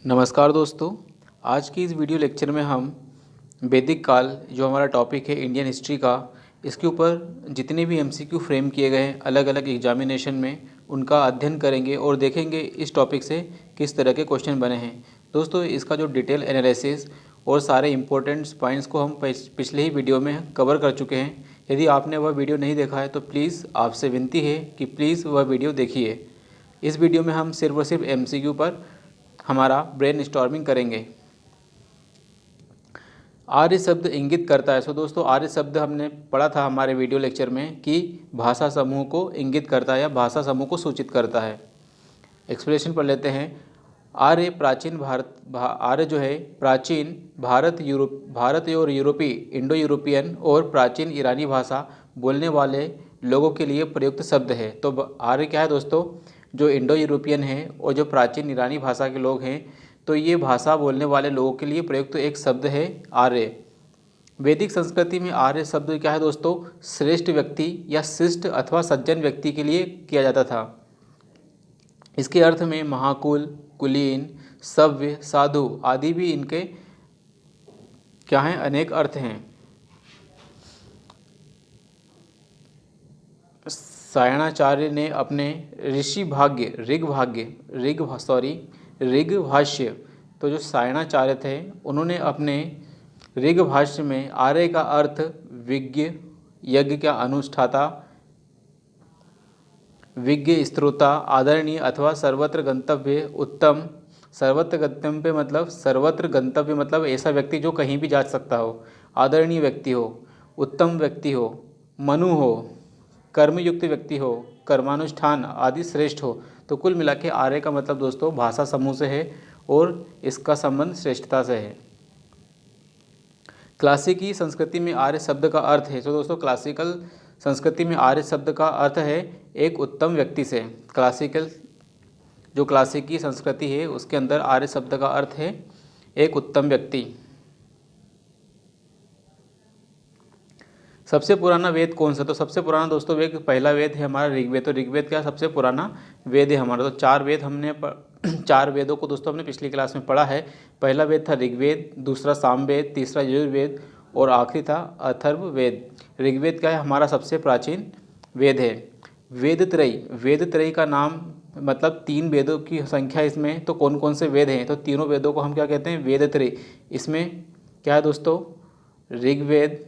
नमस्कार दोस्तों। आज की इस वीडियो लेक्चर में हम वैदिक काल जो हमारा टॉपिक है इंडियन हिस्ट्री का, इसके ऊपर जितने भी एमसीक्यू फ्रेम किए गए हैं अलग अलग एग्जामिनेशन में, उनका अध्ययन करेंगे और देखेंगे इस टॉपिक से किस तरह के क्वेश्चन बने हैं। दोस्तों, इसका जो डिटेल एनालिसिस और सारे इंपॉर्टेंट पॉइंट्स को हम पिछले ही वीडियो में कवर कर चुके हैं। यदि आपने वह वीडियो नहीं देखा है तो प्लीज़ आपसे विनती है कि प्लीज़ वह वीडियो देखिए। इस वीडियो में हम सिर्फ और सिर्फ एमसीक्यू पर हमारा ब्रेन स्टॉर्मिंग करेंगे। आर्य शब्द इंगित करता है। दोस्तों, आर्य शब्द हमने पढ़ा था हमारे वीडियो लेक्चर में कि भाषा समूह को इंगित करता है या भाषा समूह को सूचित करता है। एक्सप्लेनेशन पढ़ लेते हैं। आर्य प्राचीन आर्य जो है प्राचीन भारत और यूरोपीय इंडो यूरोपियन और प्राचीन ईरानी भाषा बोलने वाले लोगों के लिए प्रयुक्त शब्द है। तो आर्य क्या है दोस्तों? जो इंडो यूरोपियन है और जो प्राचीन ईरानी भाषा के लोग हैं, तो ये भाषा बोलने वाले लोगों के लिए प्रयुक्त एक शब्द है आर्य। वैदिक संस्कृति में आर्य शब्द क्या है दोस्तों? श्रेष्ठ व्यक्ति या शिष्ट अथवा सज्जन व्यक्ति के लिए किया जाता था। इसके अर्थ में महाकुल, कुलीन, सभ्य, साधु आदि भी इनके क्या हैं? अनेक अर्थ हैं। सायणाचार्य ने अपने ऋग भाष्य, तो जो सायणाचार्य थे उन्होंने अपने ऋग भाष्य में आर्य का अर्थ विज्ञ, यज्ञ का अनुष्ठाता, विज्ञ स्त्रोता, आदरणीय अथवा सर्वत्र गंतव्य, उत्तम। सर्वत्र गंतव्य मतलब ऐसा व्यक्ति जो कहीं भी जा सकता हो, आदरणीय व्यक्ति हो, उत्तम व्यक्ति हो, मनु हो, कर्मयुक्त व्यक्ति हो, कर्मानुष्ठान आदि श्रेष्ठ हो। तो कुल मिला के आर्य का मतलब दोस्तों भाषा समूह से है और इसका संबंध श्रेष्ठता से है। क्लासिकी संस्कृति में आर्य शब्द का अर्थ है। तो दोस्तों, क्लासिकल संस्कृति में आर्य शब्द का अर्थ है एक उत्तम व्यक्ति से। क्लासिकी संस्कृति है उसके अंदर आर्य शब्द का अर्थ है एक उत्तम व्यक्ति। सबसे पुराना वेद कौन सा? तो सबसे पुराना दोस्तों वेद, पहला वेद है हमारा ऋग्वेद। तो ऋग्वेद क्या सबसे पुराना वेद है हमारा। तो चार वेदों को दोस्तों हमने पिछली क्लास में पढ़ा है। पहला वेद था ऋग्वेद, दूसरा सामवेद, तीसरा यजुर्वेद और आखिरी था अथर्ववेद। ऋग्वेद क्या है? हमारा सबसे प्राचीन वेद है। वेद त्रयी का नाम मतलब 3 वेदों की संख्या इसमें। तो कौन कौन से वेद हैं? तो तीनों वेदों को हम क्या कहते हैं? वेद त्रयी। इसमें क्या है दोस्तों? ऋग्वेद,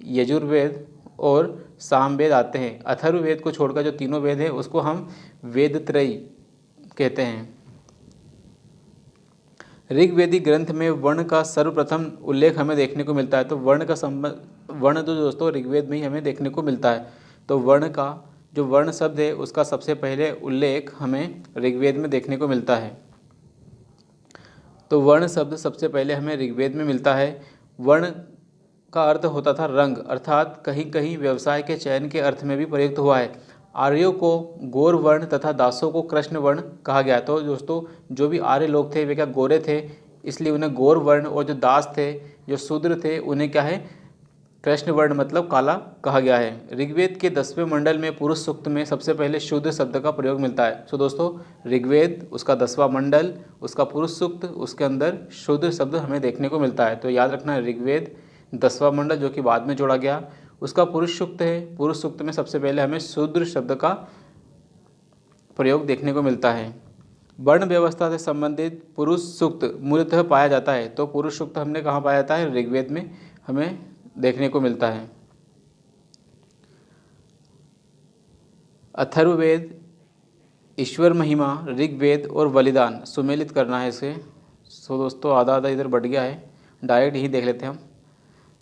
यजुर्वेद और सामवेद आते हैं। अथर्ववेद को छोड़कर जो तीनों वेद हैं उसको हम वेद त्रयी कहते हैं। ऋग्वेदिक ग्रंथ में वर्ण का सर्वप्रथम उल्लेख हमें देखने को मिलता है। तो वर्ण जो दोस्तों ऋग्वेद में ही हमें देखने को मिलता है। तो वर्ण शब्द है उसका सबसे पहले उल्लेख हमें ऋग्वेद में देखने को मिलता है। तो वर्ण शब्द सबसे पहले हमें ऋग्वेद में मिलता है। वर्ण का अर्थ होता था रंग, अर्थात कहीं कहीं व्यवसाय के चयन के अर्थ में भी प्रयुक्त हुआ है। आर्यों को गौर वर्ण तथा दासों को कृष्ण वर्ण कहा गया। तो दोस्तों, जो भी आर्य लोग थे वे क्या गोरे थे, इसलिए उन्हें गौर वर्ण, और जो दास थे, जो शूद्र थे, उन्हें क्या है? कृष्ण वर्ण मतलब काला कहा गया है। ऋग्वेद के 10वें मंडल में पुरुष सूक्त में सबसे पहले शूद्र शब्द का प्रयोग मिलता है। सो दोस्तों, ऋग्वेद उसका 10वां मंडल, उसका पुरुष सूक्त, उसके अंदर शूद्र शब्द हमें देखने को मिलता है। तो याद रखना, ऋग्वेद 10वां मंडल जो कि बाद में जोड़ा गया, उसका पुरुष सूक्त है। पुरुष सूक्त में सबसे पहले हमें शूद्र शब्द का प्रयोग देखने को मिलता है। वर्ण व्यवस्था से संबंधित पुरुष सूक्त मूलतः पाया जाता है। तो पुरुष सूक्त हमने कहाँ पाया जाता है? ऋग्वेद में हमें देखने को मिलता है। अथर्ववेद, ईश्वर महिमा, ऋग्वेद और बलिदान सुमेलित करना है इसे। सो दोस्तों, आधा आधा इधर बढ़ गया है, डायरेक्ट ही देख लेते हैं हम।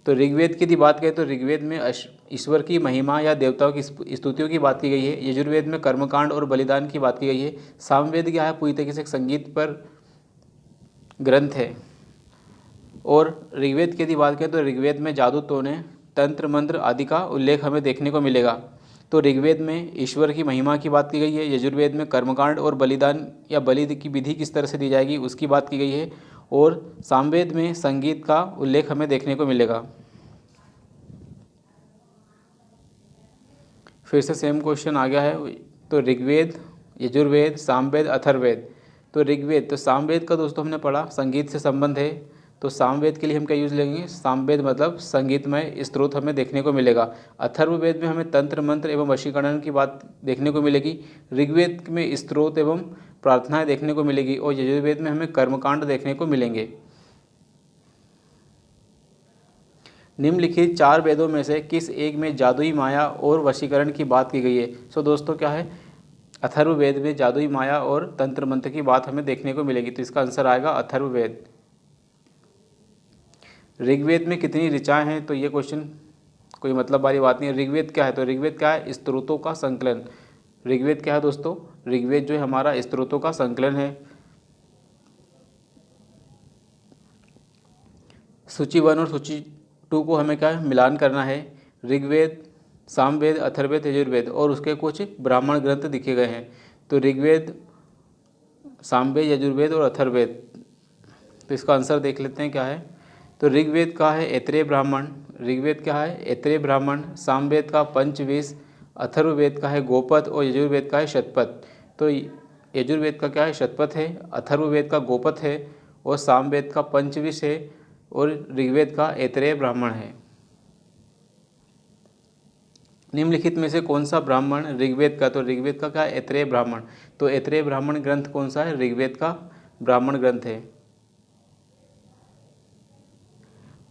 तो ऋग्वेद की यदि बात करें तो ऋग्वेद में ईश्वर की महिमा या देवताओं की स्तुतियों की बात की गई है। यजुर्वेद में कर्मकांड और बलिदान की बात की गई है। सामवेद क्या है? पूरी तरीके से एक संगीत पर ग्रंथ है। और ऋग्वेद की यदि बात करें तो ऋग्वेद में जादू टोने, तंत्र मंत्र आदि का उल्लेख हमें देखने को मिलेगा। तो ऋग्वेद में ईश्वर की महिमा की बात की गई है। यजुर्वेद में कर्मकांड और बलिदान या बलि की विधि किस तरह से दी जाएगी उसकी बात की गई है। और सामवेद में संगीत का उल्लेख हमें देखने को मिलेगा। फिर से सेम क्वेश्चन आ गया है। तो ऋग्वेद, यजुर्वेद, सामवेद, अथर्ववेद, तो ऋग्वेद, तो सामवेद का दोस्तों हमने पढ़ा संगीत से संबंध है, तो सामवेद के लिए हम क्या यूज़ लेंगे, सामवेद मतलब संगीतमय स्रोत हमें देखने को मिलेगा। अथर्ववेद में हमें तंत्र मंत्र एवं वशीकरण की बात देखने को मिलेगी। ऋग्वेद में स्रोत एवं प्रार्थनाएं देखने को मिलेगी और यजुर्वेद में हमें कर्मकांड देखने को मिलेंगे। निम्नलिखित 4 वेदों में से किस एक में जादुई माया और वशीकरण की बात की गई है। सो दोस्तों क्या है, अथर्ववेद में जादुई माया और तंत्र मंत्र की बात हमें देखने को मिलेगी, तो इसका आंसर आएगा अथर्ववेद। ऋग्वेद में कितनी ऋचाएँ हैं, तो ये क्वेश्चन कोई मतलब वाली बात नहीं है। ऋग्वेद क्या है, तो ऋग्वेद क्या है, स्त्रोतों का संकलन। ऋग्वेद क्या है दोस्तों, ऋग्वेद जो है हमारा स्त्रोतों का संकलन है। सूची 1 और सूची 2 को हमें क्या है, मिलान करना है। ऋग्वेद, सामवेद, अथर्ववेद, यजुर्वेद और उसके कुछ ब्राह्मण ग्रंथ दिखे गए हैं। तो ऋग्वेद, सामवेद, यजुर्वेद और अथर्ववेद, तो इसका आंसर देख लेते हैं क्या है। तो ऋग्वेद का है ऐत्रेय ब्राह्मण, ऋग्वेद क्या है ऐत्रेय ब्राह्मण, सामवेद का पंचविश, अथर्ववेद का है गोपद और यजुर्वेद का है शतपथ। तो यजुर्वेद का क्या है शतपथ है, अथर्ववेद का गोपद है और सामवेद का पंचविश है और ऋग्वेद का ऐत्रेय ब्राह्मण है। निम्नलिखित में से कौन सा ब्राह्मण ऋग्वेद का, तो ऋग्वेद का क्या है ऐत्रेय ब्राह्मण, तो ऐत्रेय ब्राह्मण ग्रंथ कौन सा है, ऋग्वेद का ब्राह्मण ग्रंथ है।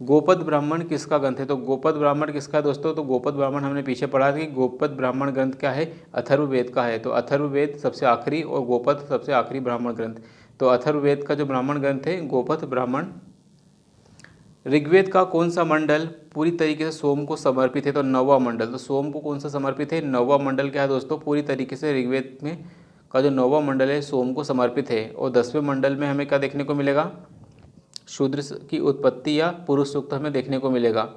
गोपद ब्राह्मण किसका ग्रंथ है, तो गोपद ब्राह्मण किसका है दोस्तों, तो गोपद ब्राह्मण हमने पीछे पढ़ा था कि गोपद ब्राह्मण ग्रंथ क्या है, अथर्ववेद का है। तो अथर्ववेद सबसे आखिरी और गोपद सबसे आखिरी ब्राह्मण ग्रंथ। तो अथर्ववेद का जो ब्राह्मण ग्रंथ है गोपद ब्राह्मण। ऋग्वेद का कौन सा मंडल पूरी तरीके से सोम को समर्पित है, तो 9वां मंडल। तो सोम को कौन सा समर्पित है, 9वां मंडल क्या है दोस्तों, पूरी तरीके से ऋग्वेद में का जो 9वां मंडल है सोम को समर्पित है। और 10वें मंडल में हमें क्या देखने को मिलेगा, शूद्र की उत्पत्ति या पुरुष सूक्त हमें देखने को मिलेगा।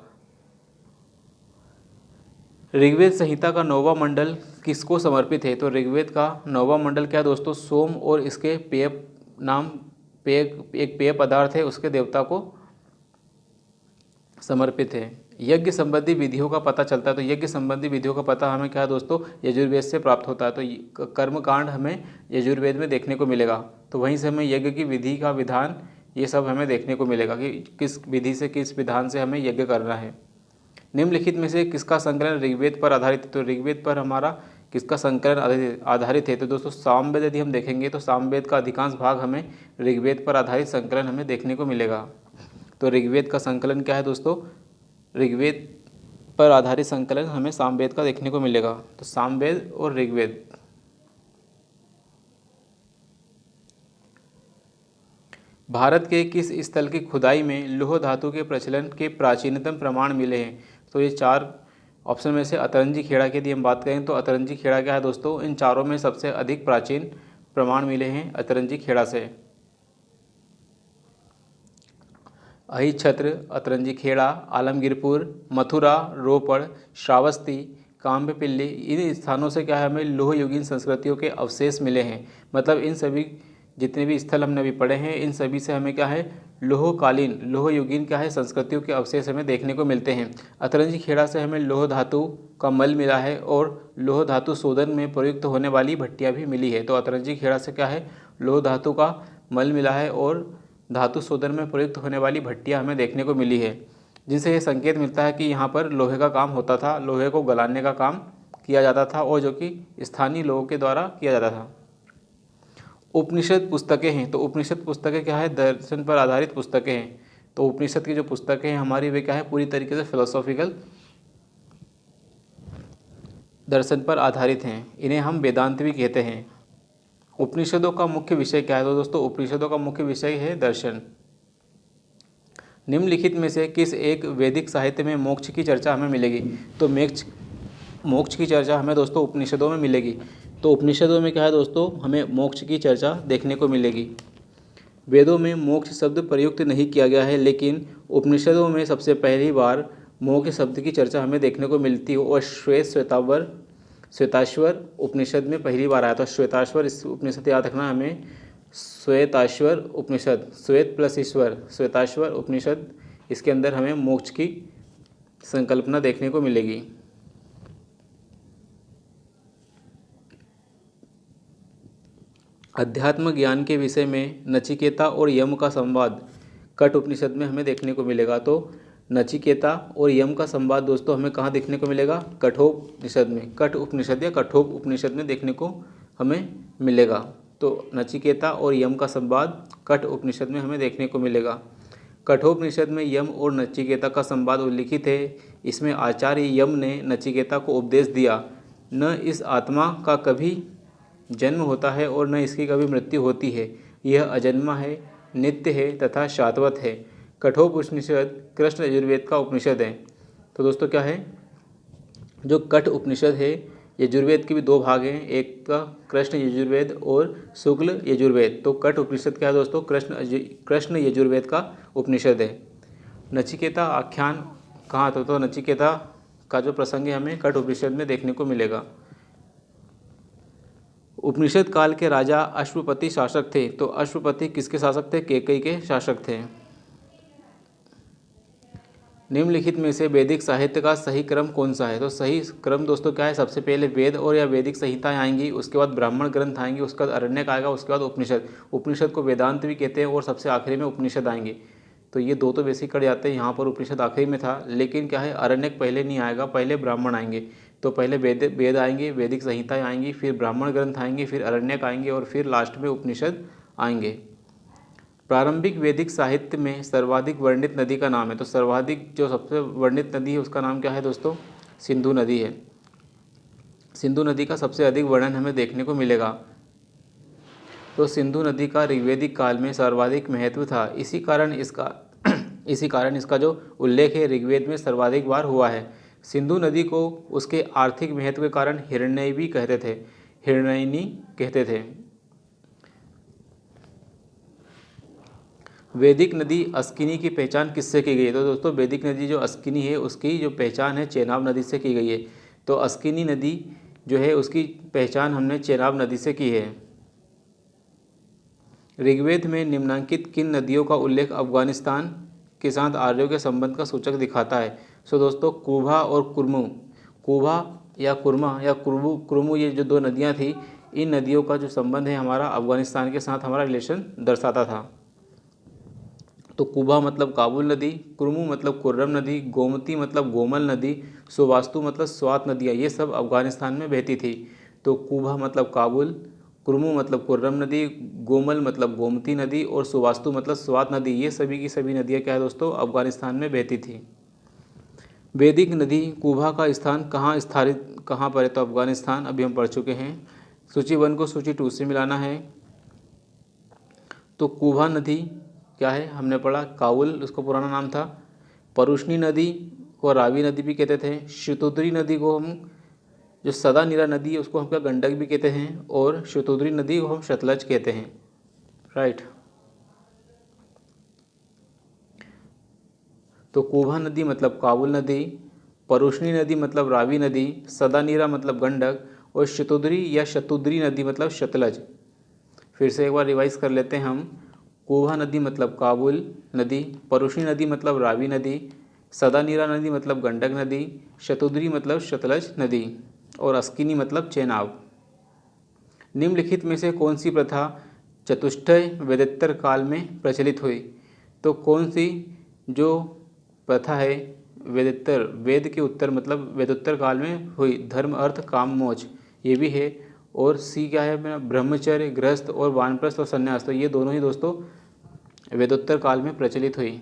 ऋग्वेद संहिता का 9वां मंडल किसको समर्पित है, तो ऋग्वेद का 9वां मंडल क्या है दोस्तों, सोम और इसके पेय नाम, एक पेय पदार्थ है उसके देवता को समर्पित है। यज्ञ संबंधी विधियों का पता चलता है, तो यज्ञ संबंधी विधियों का पता हमें क्या है दोस्तों, यजुर्वेद से प्राप्त होता है। तो कर्मकांड हमें यजुर्वेद में देखने को मिलेगा, तो वहीं से हमें यज्ञ की विधि का विधान ये सब हमें देखने को मिलेगा कि किस विधि से किस विधान से हमें यज्ञ करना है। निम्नलिखित में से किसका संकलन ऋग्वेद पर आधारित है, तो ऋग्वेद पर हमारा किसका संकलन आधारित है, तो दोस्तों सामवेद यदि हम देखेंगे तो सामवेद का अधिकांश भाग हमें ऋग्वेद पर आधारित संकलन हमें देखने को मिलेगा। तो ऋग्वेद का संकलन क्या है दोस्तों, ऋग्वेद पर आधारित संकलन हमें सामवेद का देखने को मिलेगा। तो सामवेद और ऋग्वेद। भारत के किस स्थल की खुदाई में लौह धातु के प्रचलन के प्राचीनतम प्रमाण मिले हैं, तो ये 4 ऑप्शन में से अतरंजी खेड़ा की यदि हम बात करें तो अतरंजी खेड़ा क्या है दोस्तों, इन चारों में सबसे अधिक प्राचीन प्रमाण मिले हैं अतरंजी खेड़ा से। अहिछत्र, अतरंजी खेड़ा, आलमगीरपुर, मथुरा, रोपड़, श्रावस्ती, काम्यपिल्ली, इन स्थानों से क्या है हमें लोह युगीन संस्कृतियों के अवशेष मिले हैं। मतलब इन सभी जितने भी स्थल हमने अभी पढ़े हैं इन सभी से हमें क्या है लोहकालीन लोह युगीन क्या है संस्कृतियों के अवशेष हमें देखने को मिलते हैं। अतरंजी खेड़ा से हमें लोह धातु का मल मिला है और लोह धातु शोधन में प्रयुक्त होने वाली भट्टियाँ भी मिली है। तो अतरंजी खेड़ा से क्या है लोह धातु का मल मिला है और धातु शोधन में प्रयुक्त होने वाली भट्टियाँ हमें देखने को मिली है, जिनसे ये संकेत मिलता है कि यहाँ पर लोहे का काम होता था, लोहे को गलाने का काम किया जाता था और जो कि स्थानीय लोगों के द्वारा किया जाता था। उपनिषद पुस्तकें हैं, तो उपनिषद पुस्तकें क्या है दर्शन पर आधारित पुस्तकें हैं। तो उपनिषद की जो पुस्तकें हैं हमारी वे क्या है पूरी तरीके से फिलोसॉफिकल दर्शन पर आधारित हैं, इन्हें हम वेदांत भी कहते हैं। उपनिषदों का मुख्य विषय क्या है, तो दोस्तों उपनिषदों का मुख्य विषय है दर्शन। निम्नलिखित में से किस एक वैदिक साहित्य में मोक्ष की चर्चा हमें मिलेगी, तो मोक्ष की चर्चा हमें दोस्तों उपनिषदों में मिलेगी। तो उपनिषदों में क्या है दोस्तों हमें मोक्ष की चर्चा देखने को मिलेगी। वेदों में मोक्ष शब्द प्रयुक्त नहीं किया गया है, लेकिन उपनिषदों में सबसे पहली बार मोक्ष शब्द की चर्चा हमें देखने को मिलती है और श्वेताश्वर उपनिषद में पहली बार आया था। श्वेताश्वर इस उपनिषद याद रखना हमें, श्वेताश्वर उपनिषद, श्वेत प्लस ईश्वर, श्वेताश्वर उपनिषद, इसके अंदर हमें मोक्ष की संकल्पना देखने को मिलेगी। अध्यात्म ज्ञान के विषय में नचिकेता और यम का संवाद कठ उपनिषद में हमें देखने को मिलेगा। तो नचिकेता और यम का संवाद दोस्तों हमें कहाँ देखने को मिलेगा? कठोपनिषद में, कठ उपनिषद या कठोप उपनिषद में देखने को हमें मिलेगा। तो नचिकेता और यम का संवाद कठ उपनिषद में हमें देखने को मिलेगा। कठोपनिषद में यम और नचिकेता का संवाद उल्लिखित है। इसमें आचार्य यम ने नचिकेता को उपदेश दिया, न इस आत्मा का कभी जन्म होता है और न इसकी कभी मृत्यु होती है। यह अजन्मा है, नित्य है तथा शाश्वत है। कठोपनिषद कृष्ण यजुर्वेद का उपनिषद है। तो दोस्तों क्या है, जो कठ उपनिषद है, यजुर्वेद के भी दो भाग हैं, एक का कृष्ण यजुर्वेद और शुक्ल यजुर्वेद। तो कठ उपनिषद क्या है दोस्तों? कृष्ण यजुर्वेद का उपनिषद है। नचिकेता आख्यान कहाँ था? तो नचिकेता का जो प्रसंग है हमें कठ उपनिषद में देखने को मिलेगा। उपनिषद काल के राजा अश्वपति शासक थे। तो अश्वपति किसके शासक थे? कैकेयी के शासक थे। निम्नलिखित में से वैदिक साहित्य का सही क्रम कौन सा है? तो सही क्रम दोस्तों क्या है? सबसे पहले वेद और या वैदिक संहिताएं आएंगी, उसके बाद ब्राह्मण ग्रंथ आएंगे, उसके बाद अरण्यक आएगा, उसके बाद उपनिषद। उपनिषद को वेदांत भी कहते हैं और सबसे आखिरी में उपनिषद आएंगे। तो ये दो तो बेसिक कट जाते हैं। यहाँ पर उपनिषद आखिरी में था, लेकिन क्या है, अरण्यक पहले नहीं आएगा, पहले ब्राह्मण आएंगे। तो पहले वेद आएंगे, वैदिक संहिताएं आएंगी, फिर ब्राह्मण ग्रंथ आएंगे, फिर अरण्यक आएंगे और फिर लास्ट में उपनिषद आएंगे। प्रारंभिक वैदिक साहित्य में सर्वाधिक वर्णित नदी का नाम है। तो सर्वाधिक जो सबसे वर्णित नदी है उसका नाम क्या है दोस्तों? सिंधु नदी है। सिंधु नदी का सबसे अधिक वर्णन हमें देखने को मिलेगा। तो सिंधु नदी का ऋग्वैदिक काल में सर्वाधिक महत्व था। इसी कारण इसका जो उल्लेख है ऋग्वेद में सर्वाधिक बार हुआ है। सिंधु नदी को उसके आर्थिक महत्व के कारण हिरण्यनी कहते थे। वैदिक नदी अस्किनी की पहचान किससे की गई है? तो दोस्तों वैदिक नदी जो अस्किनी है उसकी जो पहचान है चेनाब नदी से की गई है। तो अस्किनी नदी जो है उसकी पहचान हमने चेनाब नदी से की है। ऋग्वेद में निम्नांकित किन नदियों का उल्लेख अफगानिस्तान के साथ आर्यों के संबंध का सूचक दिखाता है? सो दोस्तों कुभा और कुर्मू, कुभा या कुरमा या कुर्मू ये जो दो नदियाँ थी, इन नदियों का जो संबंध है हमारा अफगानिस्तान के साथ हमारा रिलेशन दर्शाता था। तो कुबा मतलब काबुल नदी, कुर्मू मतलब कुर्रम नदी, गोमती मतलब गोमल नदी, सुवास्तु मतलब स्वात नदियाँ, ये सब अफगानिस्तान में बहती थी। तो कुबा मतलब काबुल, कुर्मू मतलब कुर्रम नदी, गोमल मतलब गोमती नदी और सुवास्तु मतलब स्वात नदी, ये सभी की सभी नदियाँ क्या है दोस्तों? अफगानिस्तान में बहती थी। वैदिक नदी कुबा का स्थान कहाँ पर है? तो अफगानिस्तान, अभी हम पढ़ चुके हैं। सूची 1 को सूची 2 से मिलाना है। तो कुबा नदी क्या है? हमने पढ़ा काबुल उसका पुराना नाम था। परुष्णी नदी को रावी नदी भी कहते थे। शतुद्री नदी को हम जो सदा नीरा नदी है उसको हम क्या गंडक भी कहते हैं, और शतुद्री नदी को हम सतलज कहते हैं। राइट। तो कुबा नदी मतलब काबुल नदी, परुष्णी नदी मतलब रावी नदी, सदा नीरा मतलब गंडक और शतुद्री नदी मतलब सतलज। फिर से एक बार रिवाइज कर लेते हैं हम। कुबा नदी मतलब काबुल नदी, परुष्णी नदी मतलब रावी नदी, सदा नीरा नदी मतलब गंडक नदी, शतुद्री मतलब सतलज नदी और अस्किनी मतलब चेनाब। निम्नलिखित में से कौन सी प्रथा चतुष्टय वेदोत्तर काल में प्रचलित हुई? तो कौन सी जो प्रथा है वेद के उत्तर मतलब वेदोत्तर काल में हुई? धर्म अर्थ काम मोक्ष ये भी है। और सी क्या है मेरा? ब्रह्मचर्य, गृहस्थ और वानप्रस्थ और संन्यास। तो ये दोनों ही दोस्तों वेदोत्तर काल में प्रचलित हुई।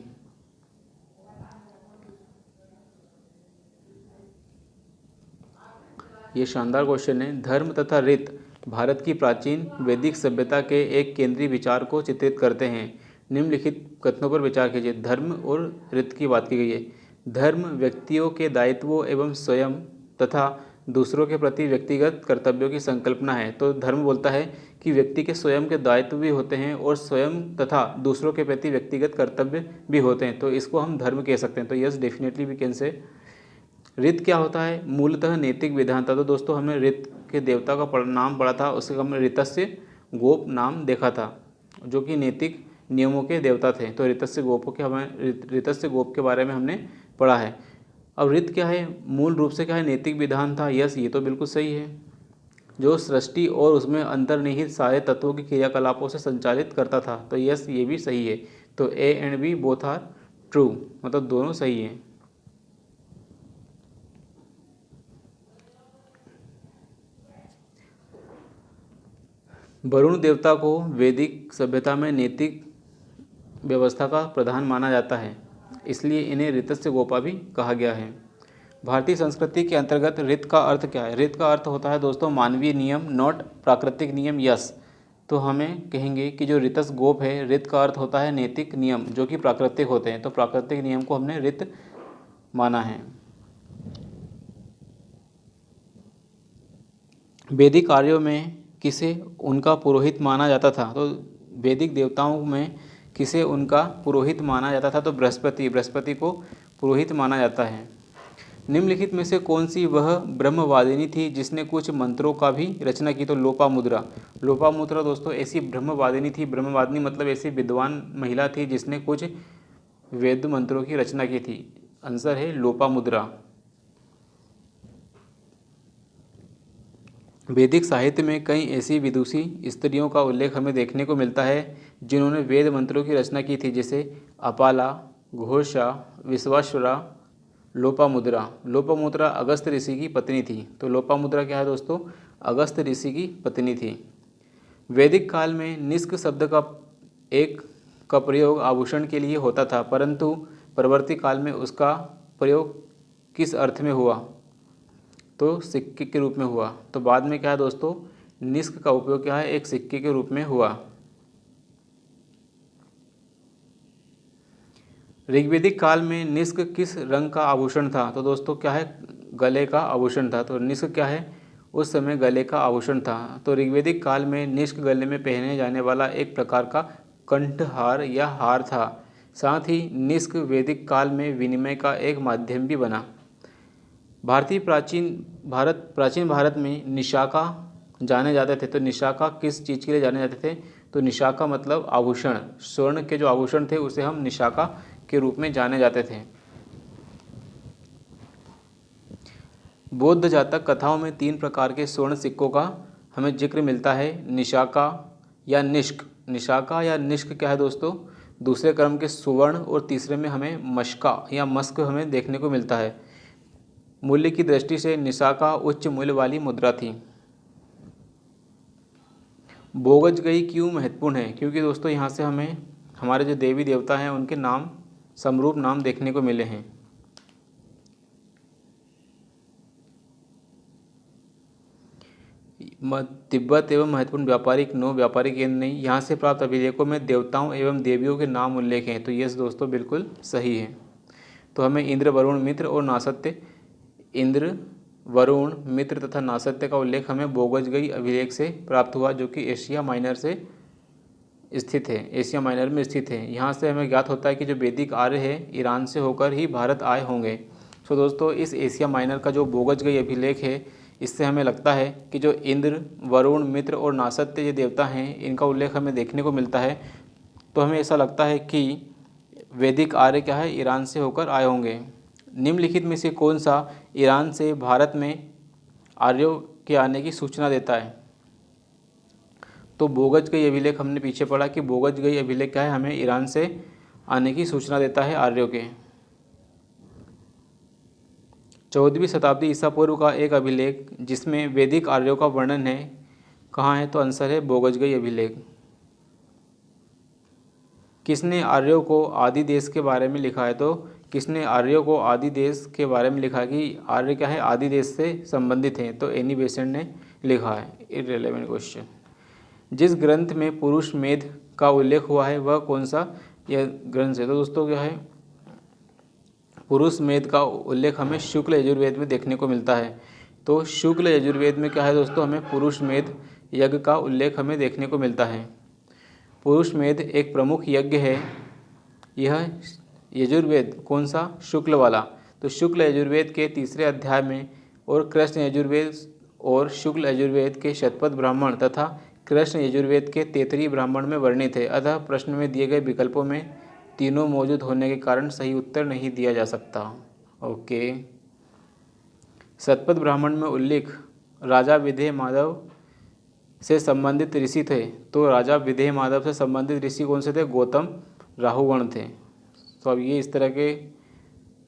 ये शानदार क्वेश्चन है। धर्म तथा रीत भारत की प्राचीन वैदिक सभ्यता के एक केंद्रीय विचार को चित्रित करते हैं। निम्नलिखित कथनों पर विचार कीजिए। धर्म और रीत की बात की गई है। धर्म व्यक्तियों के दायित्वों एवं स्वयं तथा दूसरों के प्रति व्यक्तिगत कर्तव्यों की संकल्पना है। तो धर्म बोलता है कि व्यक्ति के स्वयं के दायित्व भी होते हैं और स्वयं तथा दूसरों के प्रति व्यक्तिगत कर्तव्य भी होते हैं, तो इसको हम धर्म कह सकते हैं। तो yes, definitely we can say. ऋत क्या होता है? मूलतः नैतिक विधान था। तो दोस्तों हमने ऋत के देवता का नाम पढ़ा था, उससे हमने ऋतस्य गोप नाम देखा था जो कि नैतिक नियमों के देवता थे। तो ऋतस्य गोप के बारे में हमने पढ़ा है। अब ऋत क्या है? मूल रूप से क्या है? नैतिक विधान था। यस, ये तो बिल्कुल सही है। जो सृष्टि और उसमें अंतर्निहित सारे तत्वों की क्रियाकलापों से संचालित करता था। तो यस, ये भी सही है। तो A and B both are true, मतलब दोनों सही हैं। वरुण देवता को वैदिक सभ्यता में नैतिक व्यवस्था का प्रधान माना जाता है, इसलिए इन्हें ऋतस्य गोपा भी कहा गया है। भारतीय संस्कृति के अंतर्गत ऋत का अर्थ क्या है? ऋत का अर्थ होता है दोस्तों मानवीय नियम, नॉट प्राकृतिक नियम। यस, तो हमें कहेंगे कि जो ऋतस गोप है, ऋत का अर्थ होता है नैतिक नियम जो कि प्राकृतिक होते हैं, तो प्राकृतिक नियम को हमने ऋत माना है। वैदिक कार्यों में किसे उनका पुरोहित माना जाता था? तो वैदिक देवताओं में किसे उनका पुरोहित माना जाता था? तो बृहस्पति को पुरोहित माना जाता है। निम्नलिखित में से कौन सी वह ब्रह्मवादिनी थी जिसने कुछ मंत्रों का भी रचना की? तो लोपामुद्रा। लोपामुद्रा दोस्तों ऐसी ब्रह्मवादिनी थी, ब्रह्मवादिनी मतलब ऐसी विद्वान महिला थी जिसने कुछ वेद मंत्रों की रचना की थी। आंसर है लोपामुद्रा। वैदिक साहित्य में कई ऐसी विदुषी स्त्रियों का उल्लेख हमें देखने को मिलता है जिन्होंने वेद मंत्रों की रचना की थी, जैसे अपाला, घोषा, विश्वाश्वरा, लोपामुद्रा। लोपामुद्रा अगस्त्य ऋषि की पत्नी थी। तो लोपामुद्रा क्या है दोस्तों? अगस्त्य ऋषि की पत्नी थी। वैदिक काल में निष्क शब्द का प्रयोग आभूषण के लिए होता था, परंतु परवर्ती काल में उसका प्रयोग किस अर्थ में हुआ? तो सिक्के के रूप में हुआ। तो बाद में क्या है दोस्तों, निष्क का उपयोग क्या है? एक सिक्के के रूप में हुआ। ऋग्वैदिक काल में निष्क किस रंग का आभूषण था? तो दोस्तों क्या है? गले का आभूषण था। तो निष्क क्या है? उस समय गले का आभूषण था। तो ऋग्वैदिक काल में निष्क गले में पहने जाने वाला एक प्रकार का कंठहार या हार था। साथ ही निष्क वैदिक काल में विनिमय का एक माध्यम भी बना। प्राचीन भारत में निशाका जाने जाते थे। तो निशाका किस चीज़ के लिए जाने जाते थे? तो निशाका मतलब आभूषण, स्वर्ण के जो आभूषण थे उसे हम निशाका के रूप में जाने जाते थे। बौद्ध जातक कथाओं में 3 प्रकार के स्वर्ण सिक्कों का हमें जिक्र मिलता है, निशाका या निष्क। निशाका या निष्क क्या है दोस्तों? दूसरे क्रम के सुवर्ण, और तीसरे में हमें मशका या मस्क हमें देखने को मिलता है। मूल्य की दृष्टि से निशाका उच्च मूल्य वाली मुद्रा थी। बोगजगई क्यों महत्वपूर्ण है? क्योंकि दोस्तों यहाँ से हमें हमारे जो देवी देवता हैं उनके नाम, समरूप नाम देखने को मिले हैं। तिब्बत एवं महत्वपूर्ण व्यापारिक व्यापारिक केंद्र नहीं, यहाँ से प्राप्त अभिलेखों में देवताओं एवं देवियों के नाम उल्लेख हैं। तो यस दोस्तों बिल्कुल सही है। तो हमें इंद्र, वरुण, मित्र और नासत्य, इंद्र, वरुण, मित्र तथा नासत्य का उल्लेख हमें बोगजगई अभिलेख से प्राप्त हुआ, जो कि एशिया माइनर में स्थित है। यहाँ से हमें ज्ञात होता है कि जो वैदिक आर्य है ईरान से होकर ही भारत आए होंगे। सो दोस्तों इस एशिया माइनर का जो बोगजगई अभिलेख है, इससे हमें लगता है कि जो इंद्र, वरुण, मित्र और नासत्य ये देवता हैं, इनका उल्लेख हमें देखने को मिलता है। तो हमें ऐसा लगता है कि वैदिक आर्य क्या है, ईरान से होकर आए होंगे। निम्नलिखित में से कौन सा ईरान से भारत में आर्यों के आने की सूचना देता है? तो बोगजगई अभिलेख हमने पीछे पढ़ा कि बोगजगई अभिलेख क्या है, हमें ईरान से आने की सूचना देता है आर्यों के। 14वीं शताब्दी ईसा पूर्व का एक अभिलेख जिसमें वैदिक आर्यों का वर्णन है, कहाँ है? तो आंसर है बोगजगई अभिलेख। किसने आर्यों को आदि देश के बारे में लिखा है? तो किसने आर्यों को आदि देश के बारे में लिखा कि आर्य क्या है, आदि देश से संबंधित हैं? तो एनी बेसेंट ने लिखा है। Irrelevant question. जिस ग्रंथ में पुरुष मेध का उल्लेख हुआ है वह कौन सा यह ग्रंथ है? तो दोस्तों क्या है, पुरुष मेध का उल्लेख हमें शुक्ल यजुर्वेद में देखने को मिलता है। तो शुक्ल यजुर्वेद में क्या है दोस्तों, हमें पुरुष मेध यज्ञ का उल्लेख हमें देखने को मिलता है। पुरुष मेध एक प्रमुख यज्ञ है। यह यजुर्वेद कौन सा? शुक्ल वाला। तो शुक्ल यजुर्वेद के 3 अध्याय में और कृष्ण यजुर्वेद और शुक्ल यजुर्वेद के शतपथ ब्राह्मण तथा कृष्ण यजुर्वेद के तैतरीय ब्राह्मण में वर्णित है। अतः प्रश्न में दिए गए विकल्पों में तीनों मौजूद होने के कारण सही उत्तर नहीं दिया जा सकता। ओके, शतपथ ब्राह्मण में उल्लेख राजा विधेय माधव से संबंधित ऋषि थे? तो राजा विधेय माधव से संबंधित ऋषि कौन से थे? गौतम राहुगण थे। तो अब ये इस तरह के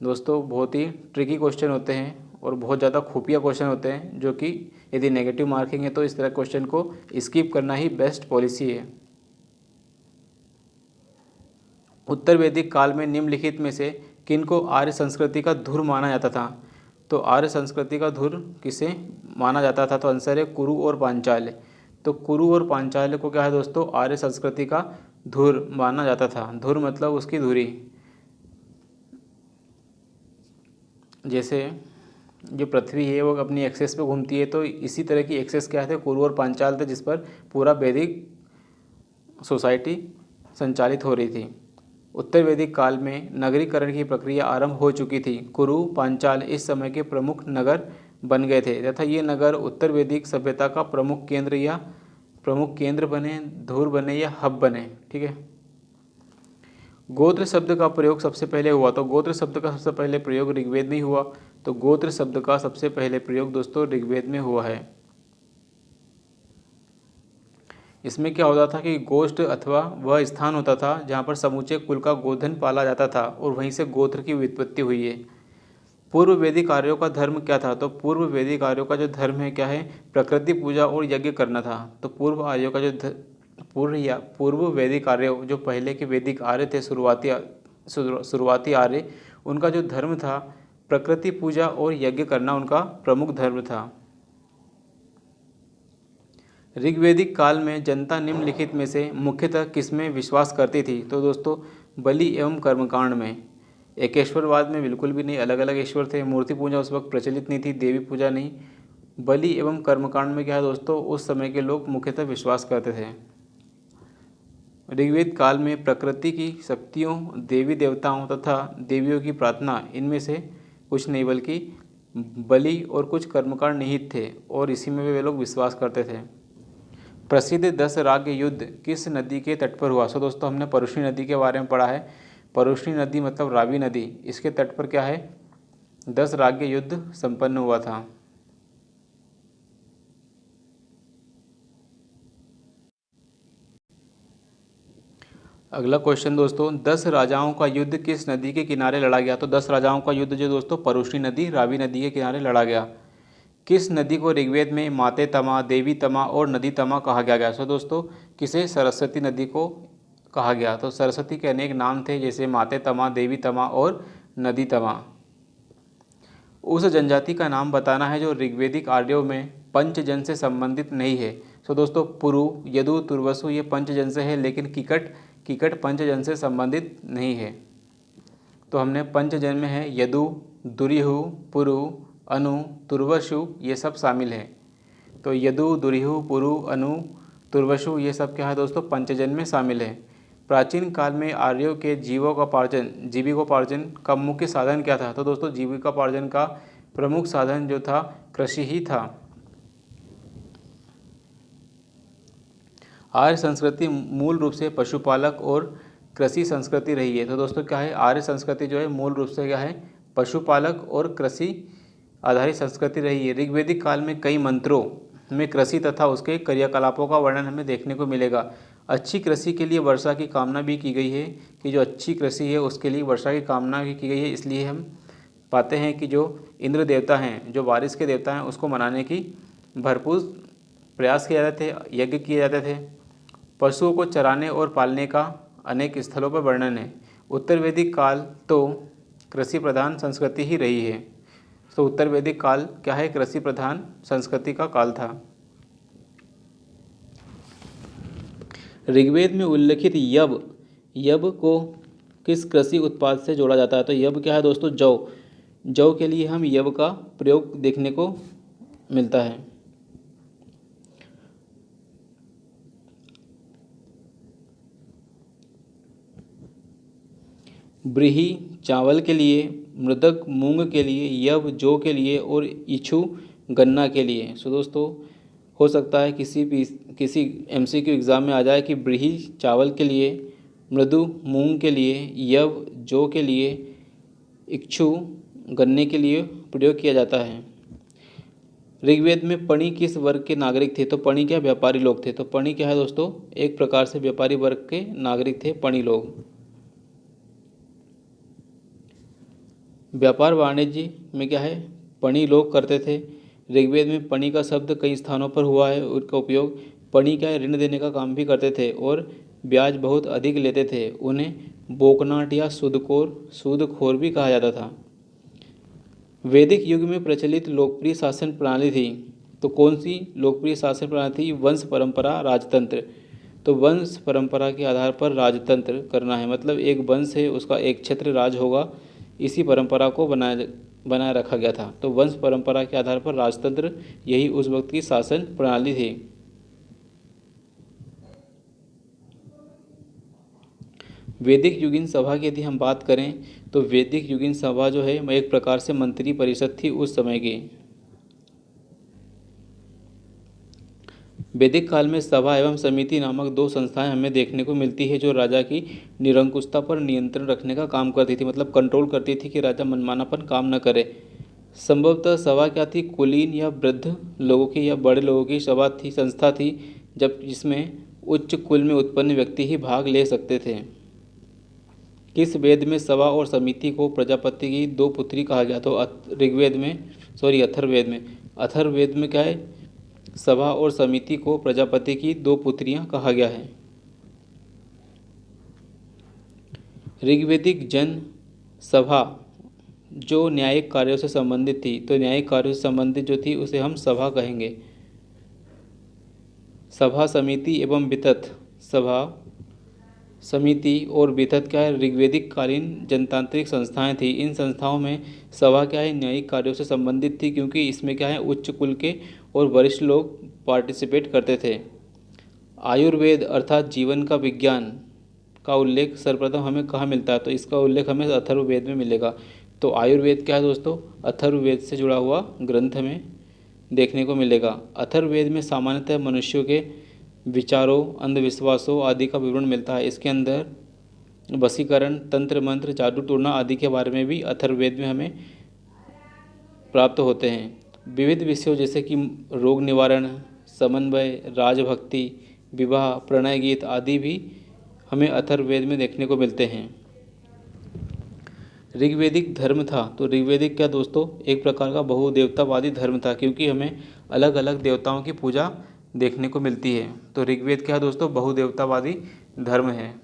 दोस्तों बहुत ही ट्रिकी क्वेश्चन होते हैं और बहुत ज़्यादा खुफिया क्वेश्चन होते हैं, जो कि यदि नेगेटिव मार्किंग है तो इस तरह क्वेश्चन को स्किप करना ही बेस्ट पॉलिसी है। उत्तर वैदिक काल में निम्नलिखित में से किनको आर्य संस्कृति का धुर माना जाता था? तो आर्य संस्कृति का धुर किसे माना जाता था? तो आंसर है कुरु और पांचाल्य। तो कुरु और पांचाल्य को क्या है दोस्तों? आर्य संस्कृति का धुर माना जाता था। धुर मतलब उसकी धुरी। जैसे जो पृथ्वी है वो अपनी एक्सेस पे घूमती है, तो इसी तरह की एक्सेस क्या थे? कुरु और पांचाल थे, जिस पर पूरा वैदिक सोसाइटी संचालित हो रही थी। उत्तर वैदिक काल में नगरीकरण की प्रक्रिया आरंभ हो चुकी थी। कुरु पांचाल इस समय के प्रमुख नगर बन गए थे तथा ये नगर उत्तर वैदिक सभ्यता का प्रमुख केंद्र बने, धुर बने या हब बने। ठीक है। गोत्र शब्द का प्रयोग सबसे पहले हुआ, तो गोत्र शब्द का सबसे पहले प्रयोग ऋग्वेद में हुआ। तो गोत्र शब्द का सबसे पहले प्रयोग दोस्तों ऋग्वेद में हुआ है। इसमें क्या होता था कि गोष्ठ अथवा वह स्थान होता था जहाँ पर समूचे कुल का गोधन पाला जाता था और वहीं से गोत्र की व्युत्पत्ति हुई है। पूर्व वैदिक आर्यों का धर्म क्या था? तो पूर्व वैदिक आर्यों का जो धर्म है क्या है? प्रकृति पूजा और यज्ञ करना था। तो पूर्व आर्यों का जो पूर्व वैदिक आर्य, जो पहले के वैदिक आर्य थे, शुरुआती आर्य, उनका जो धर्म था प्रकृति पूजा और यज्ञ करना उनका प्रमुख धर्म था। ऋग्वैदिक काल में जनता निम्नलिखित में से मुख्यतः किसमें विश्वास करती थी? तो दोस्तों बलि एवं कर्मकांड में। एकेश्वरवाद में बिल्कुल भी नहीं, अलग अलग ईश्वर थे। मूर्ति पूजा उस वक्त प्रचलित नहीं थी, देवी पूजा नहीं। बलि एवं कर्मकांड में क्या है दोस्तों? उस समय के लोग मुख्यतः विश्वास करते थे। ऋग्वेद काल में प्रकृति की शक्तियों, देवी देवताओं तथा देवियों की प्रार्थना, इनमें से कुछ नहीं बल्कि बलि और कुछ कर्मकांड निहित थे और इसी में वे लोग विश्वास करते थे। प्रसिद्ध 10 राज्य युद्ध किस नदी के तट पर हुआ? सो दोस्तों हमने परुष्णी नदी के बारे में पढ़ा है। परुष्णी नदी मतलब रावी नदी, इसके तट पर क्या है? 10 राज्य युद्ध संपन्न हुआ था। अगला क्वेश्चन दोस्तों, 10 राजाओं का युद्ध किस नदी के किनारे लड़ा गया? तो 10 राजाओं का युद्ध जो दोस्तों परुष्णी नदी, रावी नदी के किनारे लड़ा गया। किस नदी को ऋग्वेद में माते तमा, देवी तमा और नदी तमा कहा गया? सो दोस्तों किसे? सरस्वती नदी को कहा गया। तो सरस्वती के अनेक नाम थे, जैसे माते तमा, देवी तमा और नदी तमा। उस जनजाति का नाम बताना है जो ऋग्वेदिक आर्यों में पंचजन से संबंधित नहीं है। सो दोस्तों पुरु, यदु, तुर्वसु ये पंचजन से है, लेकिन किकट पंचजन से संबंधित नहीं है। तो हमने पंचजन में है यदु, दुरिहु, पुरु, अनु, तुर्वसु ये सब शामिल हैं। तो यदु, दुरिहु, पुरु, अनु, तुर्वसु ये सब क्या है दोस्तों? पंचजन में शामिल है। प्राचीन काल में आर्यों के जीविकोपार्जन का मुख्य साधन क्या था? तो दोस्तों जीविकोपार्जन का प्रमुख साधन जो था कृषि ही था। आर्य संस्कृति मूल रूप से पशुपालक और कृषि संस्कृति रही है। तो दोस्तों क्या है? आर्य संस्कृति जो है मूल रूप से क्या है? पशुपालक और कृषि आधारित संस्कृति रही है। ऋग्वैदिक काल में कई मंत्रों में कृषि तथा उसके क्रियाकलापों का वर्णन हमें देखने को मिलेगा। अच्छी कृषि के लिए वर्षा की कामना भी की गई है, कि जो अच्छी कृषि है उसके लिए वर्षा की कामना भी की गई है। इसलिए हम पाते हैं कि जो इंद्र देवता हैं, जो बारिश के देवता हैं, उसको मनाने की भरपूर प्रयास किए जाते थे, यज्ञ किए जाते थे। पशुओं को चराने और पालने का अनेक स्थलों पर वर्णन है। उत्तर वैदिक काल तो कृषि प्रधान संस्कृति ही रही है। तो उत्तर वैदिक काल क्या है? कृषि प्रधान संस्कृति का काल था। ऋग्वेद में उल्लेखित यब को किस कृषि उत्पाद से जोड़ा जाता है? तो यब क्या है दोस्तों? जौ के लिए हम यब का प्रयोग देखने को मिलता है। ब्रीही चावल के लिए, मृदक मूंग के लिए, यव जौ के लिए और इच्छू गन्ना के लिए। सो दोस्तों हो सकता है किसी MCQ एग्ज़ाम में आ जाए कि ब्रीही चावल के लिए, मृदु मूंग के लिए, यव जौ के लिए, इच्छू गन्ने के लिए प्रयोग किया जाता है। ऋग्वेद में पणी किस वर्ग के नागरिक थे? तो पणी क्या, व्यापारी लोग थे। तो पणी क्या है दोस्तों, एक प्रकार से व्यापारी वर्ग के नागरिक थे पणी लोग। व्यापार वाणिज्य में क्या है, पणी लोग करते थे। ऋग्वेद में पणी का शब्द कई स्थानों पर हुआ है। उसका उपयोग पणी क्या है, ऋण देने का काम भी करते थे और ब्याज बहुत अधिक लेते थे। उन्हें बोकनाट या सूदखोर भी कहा जाता था। वैदिक युग में प्रचलित लोकप्रिय शासन प्रणाली थी। तो कौन सी लोकप्रिय शासन प्रणाली थी? वंश परंपरा, राजतंत्र। तो वंश परंपरा के आधार पर राजतंत्र करना है, मतलब एक वंश है उसका एक क्षेत्र राज होगा, इसी परंपरा को बनाए रखा गया था। तो वंश परंपरा के आधार पर राजतंत्र, यही उस वक्त की शासन प्रणाली थी। वैदिक युगीन सभा की यदि हम बात करें तो वैदिक युगीन सभा जो है एक प्रकार से मंत्री परिषद थी उस समय की। वैदिक काल में सभा एवं समिति नामक दो संस्थाएं हमें देखने को मिलती है जो राजा की निरंकुशता पर नियंत्रण रखने का काम करती थी, मतलब कंट्रोल करती थी कि राजा मनमानापन काम न करे। संभवतः सभा क्या थी, कुलीन या वृद्ध लोगों की या बड़े लोगों की सभा थी, संस्था थी, जब जिसमें उच्च कुल में उत्पन्न व्यक्ति ही भाग ले सकते थे। किस वेद में सभा और समिति को प्रजापति की दो पुत्री कहा गया? तो ऋग्वेद में, अथर्ववेद में। अथर्ववेद में क्या है, सभा और समिति को प्रजापति की दो पुत्रियां कहा गया है। ऋग्वेदिक जन सभा जो न्यायिक कार्यों से संबंधित थी, तो न्यायिक कार्यों से संबंधित जो थी उसे हम सभा कहेंगे। सभा, समिति एवं वितत। सभा, समिति और वितत क्या है, ऋग्वेदिक कालीन जनतांत्रिक संस्थाएं थी। इन संस्थाओं में सभा क्या है, न्यायिक कार्यों से संबंधित थी, क्योंकि इसमें क्या है उच्च कुल के और वरिष्ठ लोग पार्टिसिपेट करते थे। आयुर्वेद अर्थात जीवन का विज्ञान का उल्लेख सर्वप्रथम हमें कहाँ मिलता है? तो इसका उल्लेख हमें अथर्ववेद में मिलेगा। तो आयुर्वेद क्या है दोस्तों, अथर्ववेद से जुड़ा हुआ ग्रंथ हमें देखने को मिलेगा। अथर्ववेद में सामान्यतः मनुष्यों के विचारों, अंधविश्वासों आदि का विवरण मिलता है। इसके अंदर वशीकरण, तंत्र मंत्र, जादू टोना आदि के बारे में भी अथर्ववेद में हमें प्राप्त होते हैं। विविध विषयों जैसे कि रोग निवारण, समन्वय, राजभक्ति, विवाह, प्रणय गीत आदि भी हमें अथर्ववेद में देखने को मिलते हैं। ऋग्वेदिक धर्म था। तो ऋग्वेदिक क्या दोस्तों, एक प्रकार का बहुदेवतावादी धर्म था, क्योंकि हमें अलग अलग देवताओं की पूजा देखने को मिलती है। तो ऋग्वेद क्या है दोस्तों, बहुदेवतावादी धर्म है।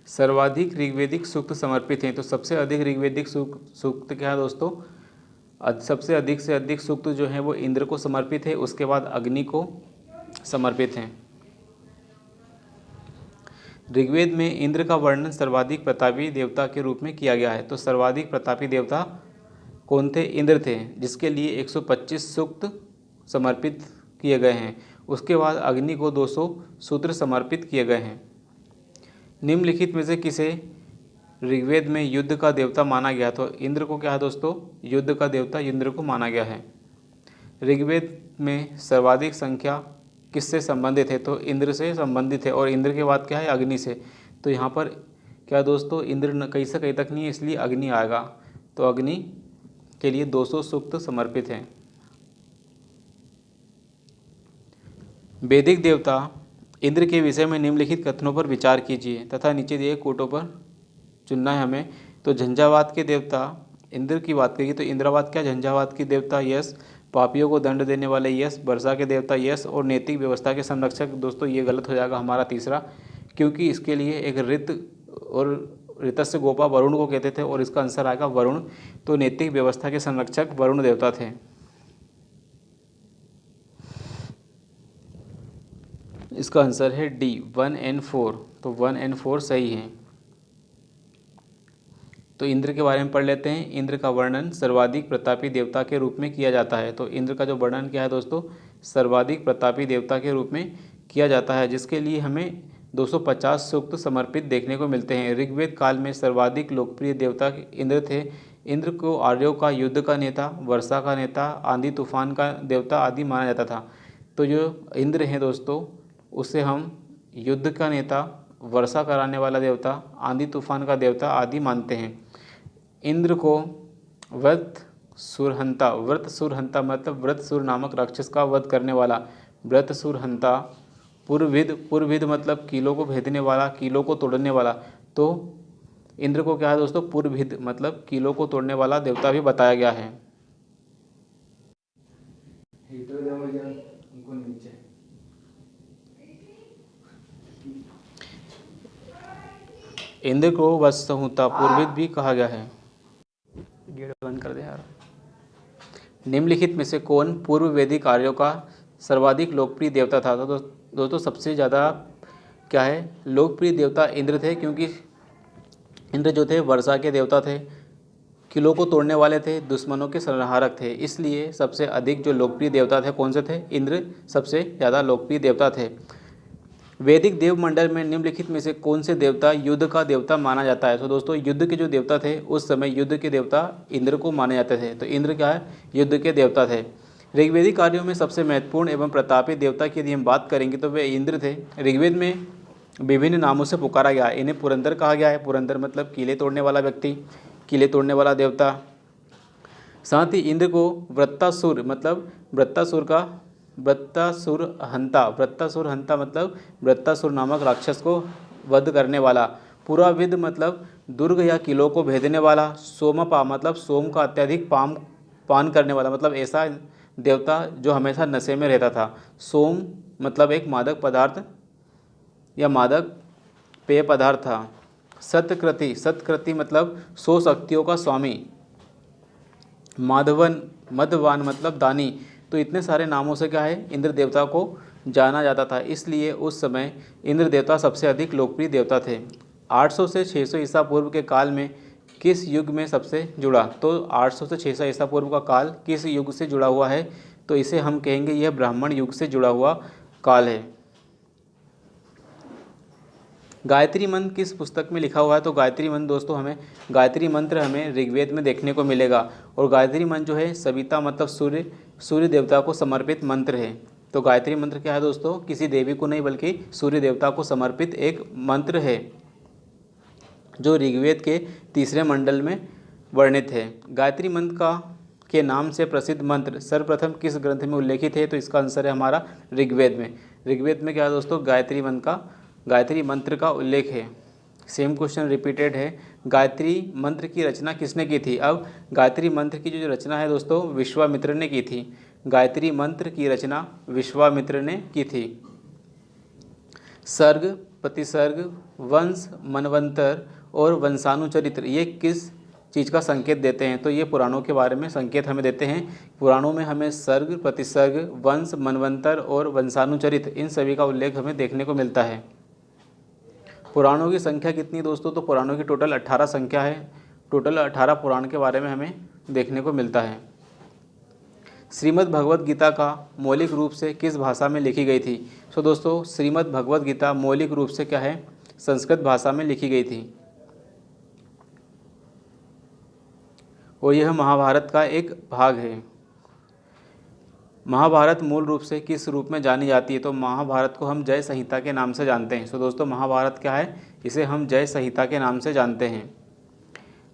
सर्वाधिक ऋग्वेदिक सूक्त समर्पित हैं। तो सबसे अधिक ऋग्वेदिक सूक्त क्या है दोस्तों, सबसे अधिक से अधिक सूक्त जो है वो इंद्र को समर्पित है, उसके बाद अग्नि को समर्पित हैं। ऋग्वेद में इंद्र का वर्णन सर्वाधिक प्रतापी देवता के रूप में किया गया है। तो सर्वाधिक प्रतापी देवता कौन थे? इंद्र थे, जिसके लिए 125 सूक्त समर्पित किए गए हैं। उसके बाद अग्नि को 200 सूत्र समर्पित किए गए हैं। निम्नलिखित में से किसे ऋग्वेद में युद्ध का देवता माना गया? तो इंद्र को क्या है दोस्तों, युद्ध का देवता इंद्र को माना गया है। ऋग्वेद में सर्वाधिक संख्या किससे संबंधित है? तो इंद्र से संबंधित है, और इंद्र के बाद क्या है, अग्नि से। तो यहाँ पर क्या दोस्तों, इंद्र कहीं से कहीं तक नहीं है, इसलिए अग्नि आएगा। तो अग्नि के लिए 200 सूक्त समर्पित हैं। वैदिक देवता इंद्र के विषय में निम्नलिखित कथनों पर विचार कीजिए तथा नीचे दिए कोटों पर चुनना है हमें। तो झंझावात के देवता इंद्र की बात करिए तो इंद्रावात क्या, झंझावात की देवता यश, पापियों को दंड देने वाले यश, वर्षा के देवता यश और नैतिक व्यवस्था के संरक्षक। दोस्तों ये गलत हो जाएगा हमारा तीसरा, क्योंकि इसके लिए एक ऋत और ऋतस्य गोपा वरुण को कहते थे, और इसका आंसर आएगा वरुण। तो नैतिक व्यवस्था के संरक्षक वरुण देवता थे। इसका आंसर है डी, 1 और 4। तो 1 और 4 सही है। तो इंद्र के बारे में पढ़ लेते हैं। इंद्र का वर्णन सर्वाधिक प्रतापी देवता के रूप में किया जाता है। तो इंद्र का जो वर्णन क्या है दोस्तों, सर्वाधिक प्रतापी देवता के रूप में किया जाता है, जिसके लिए हमें 250 सूक्त समर्पित देखने को मिलते हैं। ऋग्वेद काल में सर्वाधिक लोकप्रिय देवता इंद्र थे। इंद्र को आर्यों का युद्ध का नेता, वर्षा का नेता, आंधी तूफान का देवता आदि माना जाता था। तो जो इंद्र हैं दोस्तों, उसे हम युद्ध का नेता, वर्षा कराने वाला देवता, आंधी तूफान का देवता आदि मानते हैं। इंद्र को व्रतसुरहंता मतलब व्रतसुर नामक राक्षस का वध करने वाला व्रतसुरहंता, पुरभिद मतलब कीलों को भेदने वाला, कीलों को तोड़ने वाला। तो इंद्र को क्या है दोस्तों, पुरभिद मतलब कीलों को तोड़ने वाला देवता भी बताया गया है। इंद्र को वत्सहुता पूर्विद भी कहा गया है। गेट बंद कर दे यार। निम्नलिखित में से कौन पूर्व वैदिक आर्यों का सर्वाधिक लोकप्रिय देवता था? तो दोस्तों सबसे ज़्यादा क्या है, लोकप्रिय देवता इंद्र थे, क्योंकि इंद्र जो थे वर्षा के देवता थे, किलों को तोड़ने वाले थे, दुश्मनों के संहारक थे। इसलिए सबसे अधिक जो लोकप्रिय देवता थे कौन से थे? इंद्र सबसे ज़्यादा लोकप्रिय देवता थे। वैदिक देव मंडल में निम्नलिखित में से कौन से देवता युद्ध का देवता माना जाता है? तो दोस्तों युद्ध के जो देवता थे उस समय युद्ध के देवता इंद्र को माने जाते थे। तो इंद्र क्या है, युद्ध के देवता थे। ऋग्वेदिक कार्यों में सबसे महत्वपूर्ण एवं प्रतापी देवता की यदि हम बात करेंगे तो वे इंद्र थे। ऋग्वेद में विभिन्न नामों से पुकारा गया। इन्हें पुरंदर कहा गया है। पुरंदर मतलब कीले तोड़ने वाला व्यक्ति, कीले तोड़ने वाला देवता। साथ ही इंद्र को वृत्तासुर मतलब वृत्तासुर हंता मतलब वृत्तासुर नामक राक्षस को वध करने वाला। पुराविद मतलब दुर्ग या किलों को भेदने वाला। सोमपा मतलब सोम का अत्यधिक पान करने वाला, मतलब ऐसा देवता जो हमेशा नशे में रहता था। सोम मतलब एक मादक पदार्थ या मादक पेय पदार्थ था। सत्कृति मतलब 100 शक्तियों का स्वामी। मधवान मतलब दानी। तो इतने सारे नामों से क्या है, इंद्र देवता को जाना जाता था। इसलिए उस समय इंद्र देवता सबसे अधिक लोकप्रिय देवता थे। 800 से 600 ईसा पूर्व के काल में किस युग में सबसे जुड़ा? तो 800 से 600 ईसा पूर्व का काल किस युग से जुड़ा हुआ है? तो इसे हम कहेंगे यह ब्राह्मण युग से जुड़ा हुआ काल है। गायत्री मंत्र किस पुस्तक में लिखा हुआ है? तो गायत्री मंत्र दोस्तों गायत्री मंत्र हमें ऋग्वेद में देखने को मिलेगा। और गायत्री मंत्र जो है सविता मतलब सूर्य देवता को समर्पित मंत्र है। तो गायत्री मंत्र क्या है दोस्तों? किसी देवी को नहीं बल्कि सूर्य देवता को समर्पित एक मंत्र है जो ऋग्वेद के 3 मंडल में वर्णित है। गायत्री मंत्र के नाम से प्रसिद्ध मंत्र सर्वप्रथम किस ग्रंथ में उल्लेखित है? तो इसका आंसर है हमारा ऋग्वेद में। ऋग्वेद में क्या है दोस्तों? गायत्री मंत्र का उल्लेख है। सेम क्वेश्चन रिपीटेड है। गायत्री मंत्र की रचना किसने की थी? अब गायत्री मंत्र की जो रचना है दोस्तों विश्वामित्र ने की थी। गायत्री मंत्र की रचना विश्वामित्र ने की थी। सर्ग, प्रतिसर्ग, वंश, मनवंतर और वंशानुचरित्र ये किस चीज़ का संकेत देते हैं? तो ये पुराणों के बारे में संकेत हमें देते हैं। पुराणों में हमें सर्ग, प्रतिसर्ग, वंश, मनवंतर और वंशानुचरित्र इन सभी का उल्लेख हमें देखने को मिलता है। पुराणों की संख्या कितनी दोस्तों? तो पुराणों की टोटल 18 संख्या है। टोटल 18 पुराण के बारे में हमें देखने को मिलता है। श्रीमद् भगवद गीता का मौलिक रूप से किस भाषा में लिखी गई थी? तो दोस्तों श्रीमद् भगवद गीता मौलिक रूप से क्या है? संस्कृत भाषा में लिखी गई थी। और यह महाभारत का एक भाग है। महाभारत मूल रूप से किस रूप में जानी जाती है? तो महाभारत को हम जय संहिता के नाम से जानते हैं। तो दोस्तों महाभारत क्या है? इसे हम जय संहिता के नाम से जानते हैं।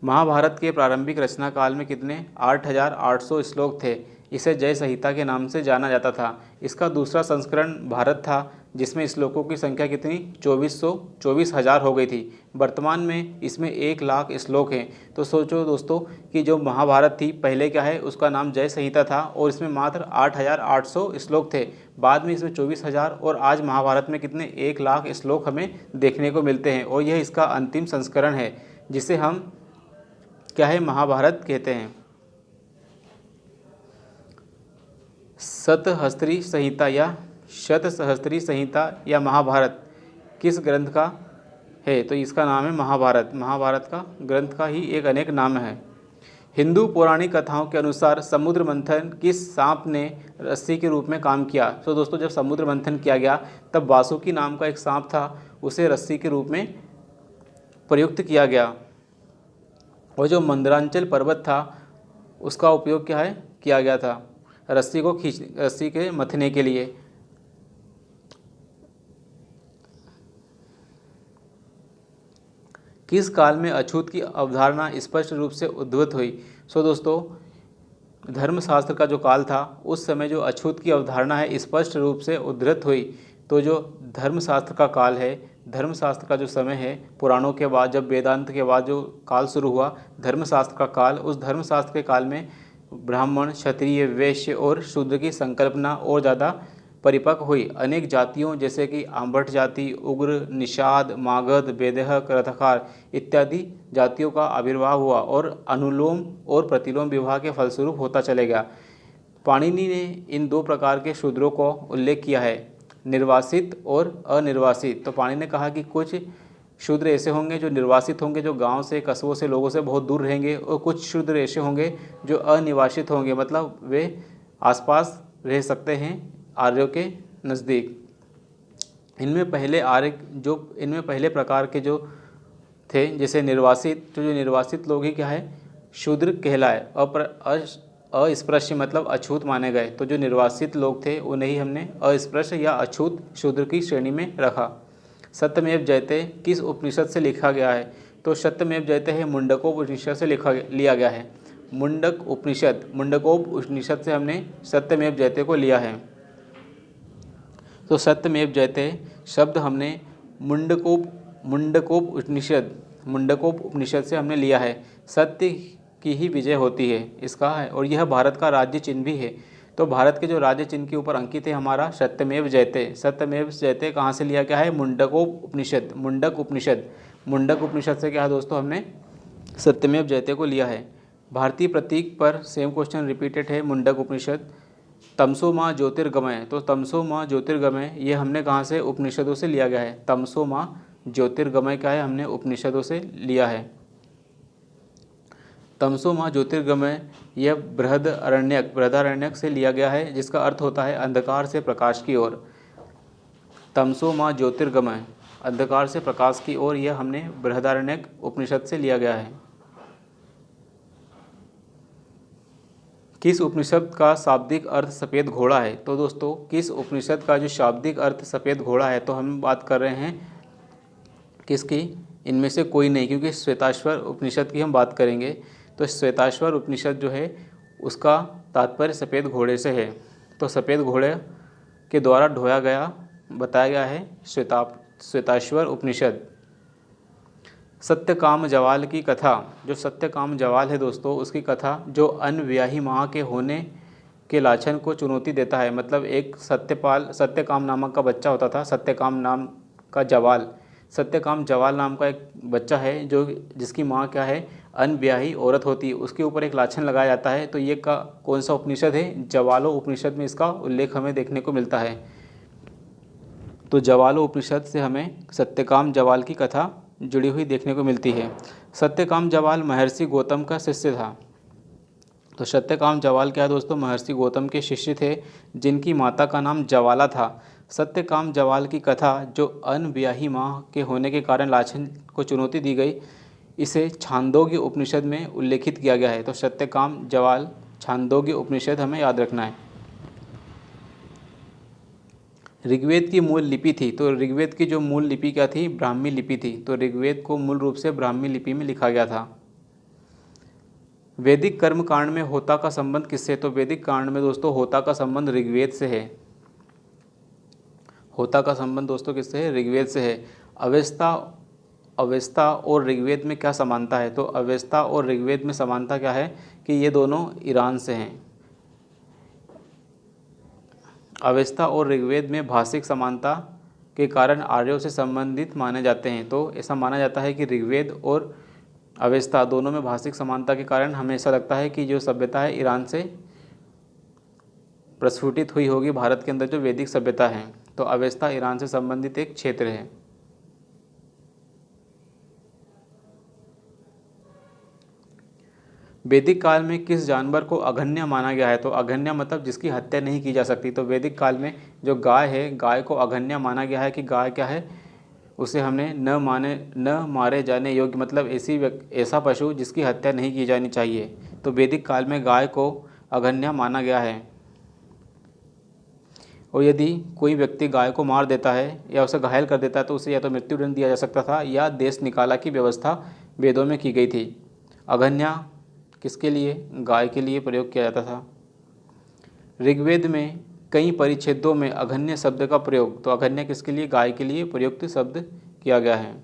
महाभारत के प्रारंभिक रचना काल में कितने 8800 श्लोक थे। इसे जय संहिता के नाम से जाना जाता था। इसका दूसरा संस्करण भारत था जिसमें श्लोकों की संख्या कितनी 24,000 हो गई थी। वर्तमान में इसमें 1 लाख श्लोक हैं। तो सोचो दोस्तों कि जो महाभारत थी पहले क्या है उसका नाम जय संहिता था और इसमें मात्र 8800 श्लोक थे। बाद में इसमें 24,000 और आज महाभारत में कितने 1 लाख श्लोक हमें देखने को मिलते हैं। और यह इसका अंतिम संस्करण है जिसे हम क्या है महाभारत कहते हैं। शतसहस्त्री संहिता या महाभारत किस ग्रंथ का है? तो इसका नाम है महाभारत। महाभारत का ग्रंथ का ही एक अनेक नाम है। हिंदू पौराणिक कथाओं के अनुसार समुद्र मंथन किस सांप ने रस्सी के रूप में काम किया? तो दोस्तों जब समुद्र मंथन किया गया तब वासुकी नाम का एक सांप था, उसे रस्सी के रूप में प्रयुक्त किया गया। और जो मंदरांचल पर्वत था उसका उपयोग क्या है किया गया था? रस्सी के मथने के लिए। किस काल में अछूत की अवधारणा स्पष्ट रूप से उद्भूत हुई? सो दोस्तों, धर्मशास्त्र का जो काल था उस समय जो अछूत की अवधारणा है स्पष्ट रूप से उद्धृत हुई। तो जो धर्मशास्त्र का काल है, धर्मशास्त्र का जो समय है, पुराणों के बाद जब वेदांत के बाद जो काल शुरू हुआ धर्मशास्त्र का काल, उस धर्मशास्त्र के काल में ब्राह्मण, क्षत्रिय, वैश्य और शूद्र की संकल्पना और ज़्यादा परिपक्व हुई। अनेक जातियों जैसे कि आंबट जाति, उग्र, निषाद, मागध, बेदहक, रथकार इत्यादि जातियों का आविर्भाव हुआ और अनुलोम और प्रतिलोम विवाह के फलस्वरूप होता चले गया। पाणिनि ने इन दो प्रकार के शूद्रों को उल्लेख किया है, निर्वासित और अनिर्वासित। तो पाणिनि ने कहा कि कुछ शूद्र ऐसे होंगे जो निर्वासित होंगे, जो गांव से, कस्बों से, लोगों से बहुत दूर रहेंगे, और कुछ शूद्र ऐसे होंगे जो अनिवासित होंगे, मतलब वे आसपास रह सकते हैं आर्यों के नज़दीक। इनमें पहले प्रकार के जो थे, जैसे निर्वासित, तो जो निर्वासित लोग ही क्या है, शूद्र कहलाए, अस्पृश्य मतलब अछूत माने गए। तो जो निर्वासित लोग थे उन्हें ही हमने अस्पृश्य या अछूत शूद्र की श्रेणी में रखा। सत्यमेव जयते किस उपनिषद से लिखा गया है? तो सत्यमेव जयते है मुंडकोपनिषद से लिया गया है। मुंडकोपनिषद से हमने सत्यमेव जयते को लिया है। तो सत्यमेव जयते शब्द हमने मुंडकोपनिषद से हमने लिया है। सत्य की ही विजय होती है, इसका है, और यह भारत का राज्य चिन्ह भी है। तो भारत के जो राज्य चिन्ह के ऊपर अंकित है हमारा सत्यमेव जयते। सत्यमेव जयते कहाँ से लिया गया है? मुंडक उपनिषद से क्या है दोस्तों, हमने सत्यमेव जयते को लिया है। भारतीय प्रतीक पर सेम क्वेश्चन रिपीटेड है, मुंडक उपनिषद। तमसो माँ ज्योतिर्गमय, तो तमसो माँ ज्योतिर्गमय ये हमने कहाँ से? उपनिषदों से लिया गया है। तमसो माँ ज्योतिर्गमय क्या है? हमने उपनिषदों से लिया है। तमसो माँ ज्योतिर्गमय यह बृहदारण्यक से लिया गया है, जिसका अर्थ होता है अंधकार से प्रकाश की ओर। तमसो माँ ज्योतिर्गमय, अंधकार से प्रकाश की ओर, यह हमने बृहदारण्यक उपनिषद से लिया गया है। किस उपनिषद का शाब्दिक अर्थ सफ़ेद घोड़ा है? तो दोस्तों, किस उपनिषद का जो शाब्दिक अर्थ सफ़ेद घोड़ा है, तो हम बात कर रहे हैं किसकी? इनमें से कोई नहीं, क्योंकि श्वेताश्वर उपनिषद की हम बात करेंगे। तो श्वेताश्वर उपनिषद जो है उसका तात्पर्य सफ़ेद घोड़े से है। तो सफ़ेद घोड़े के द्वारा ढोया गया बताया गया है श्वेताश्वर उपनिषद। सत्यकाम जवाल की कथा, जो सत्यकाम जवाल है दोस्तों, उसकी कथा जो अनव्याही माँ के होने के लाछन को चुनौती देता है। मतलब एक सत्यकाम नामक का बच्चा होता था, सत्यकाम जवाल नाम का एक बच्चा है जो जिसकी माँ क्या है? अनब्याही औरत होती है, उसके ऊपर एक लाछन लगाया जाता है। तो ये कौन सा उपनिषद है? जवालो उपनिषद में इसका उल्लेख हमें देखने को मिलता है। तो जवालो उपनिषद से हमें सत्यकाम जवाल की कथा जुड़ी हुई देखने को मिलती है। सत्यकाम जवाल महर्षि गौतम का शिष्य था। तो सत्यकाम जवाल क्या है दोस्तों? महर्षि गौतम के शिष्य थे, जिनकी माता का नाम जवाला था। सत्यकाम जवाल की कथा जो अनब्याही माँ के होने के कारण लाछन को चुनौती दी गई, इसे छांदोग्य उपनिषद में उल्लेखित किया गया है। तो सत्यकाम जवाल छांदोग्य उपनिषद हमें याद रखना है। ऋग्वेद की मूल लिपि थी, तो ऋग्वेद की जो मूल लिपि क्या थी? ब्राह्मी लिपि थी। तो ऋग्वेद को मूल रूप से ब्राह्मी लिपि में लिखा गया था। वैदिक कर्म कांड में होता का संबंध किससे? तो वैदिक कांड में दोस्तों होता का संबंध ऋग्वेद से है। होता का संबंध दोस्तों किससे है? ऋग्वेद से है। अवेस्ता और ऋग्वेद में क्या समानता है? तो अवेस्ता और ऋग्वेद में समानता क्या है कि ये दोनों ईरान से हैं। अवेस्ता और ऋग्वेद में भाषिक समानता के कारण आर्यों से संबंधित माने जाते हैं। तो ऐसा माना जाता है कि ऋग्वेद और अवेस्ता दोनों में भाषिक समानता के कारण हमें ऐसा लगता है कि जो सभ्यता है ईरान से प्रस्फुटित हुई होगी भारत के अंदर जो वैदिक सभ्यता है। तो अवेस्ता ईरान से संबंधित एक क्षेत्र है। वैदिक काल में किस जानवर को अघन्य माना गया है? तो अघन्य मतलब जिसकी हत्या नहीं की जा सकती। तो वैदिक काल में जो गाय है, गाय को अघन्य माना गया है कि गाय क्या है? उसे हमने न मारे जाने योग्य, मतलब ऐसा पशु जिसकी हत्या नहीं की जानी चाहिए। तो वैदिक काल में गाय को अघन्य माना गया है। और यदि कोई व्यक्ति गाय को मार देता है या उसे घायल कर देता है तो उसे या तो मृत्युदंड दिया जा सकता था या देश निकाला की व्यवस्था वेदों में की गई थी। अघन्या किसके लिए? गाय के लिए प्रयोग किया जाता था। ऋग्वेद में कई परिच्छेदों में अघन्य शब्द का प्रयोग, तो अघन्य किसके लिए? गाय के लिए प्रयुक्त शब्द किया गया है।